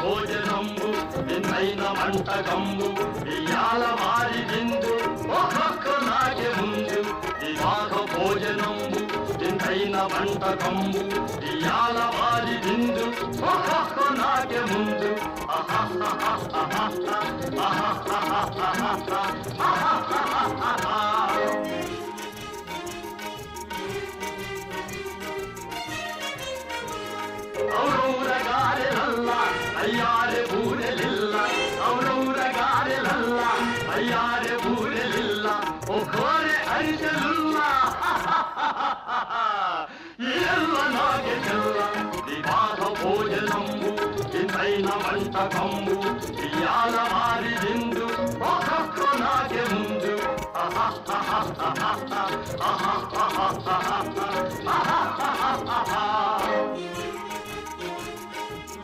భోజనంబు నిన్నైన వంటకంబు ఇయాల వారి విందు ఒక్కొక్క నాకే ముందు వివాహ భోజనంబు నిన్నైన వంటకంబు ఇయాల వారి విందు ఒక్కొక్క నాకే ముందు ఔరౌరగారెలల్ల అయ్యారె ఊరెలిల్ల ఔరౌరగారెలల్ల అయ్యారె ఊరెలిల్ల ఒక్కోరె అరిచెలుల్ల ఎల్ల నాగే చెల్ల వివాహ భోజనంబు ఇంతైన వంటకంబు ఇయాల వారి విందు ఒక్కొక్క నాగే ముందు ఆహా